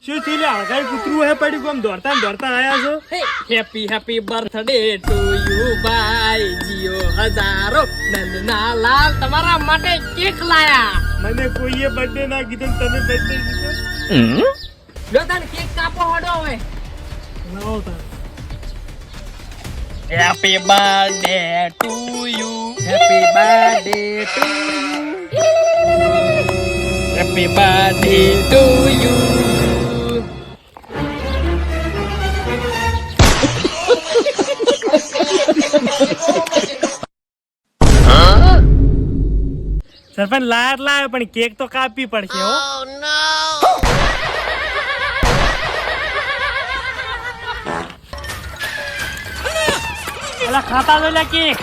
શું થયું લે હગાઈ કૂતરું હે પડ્યું આમ દોડતા દોડતા આયા છો happy happy birthday to you ભાઈ જીઓ હજારો નંદના લાલ તમારા માટે કેક લાયા. મને કોઈએ બર્થડે ના કીધો ને તમે બર્થડે કીધો. જો તને કેક કાપો હડો હવે. લાવો તાર. Happy birthday to you happy birthday to you happy birthday to you. Sarpanch liar લાવે પણ કેક તો કાપવી પડશે હો. અલા ખાતા તો લે કેક.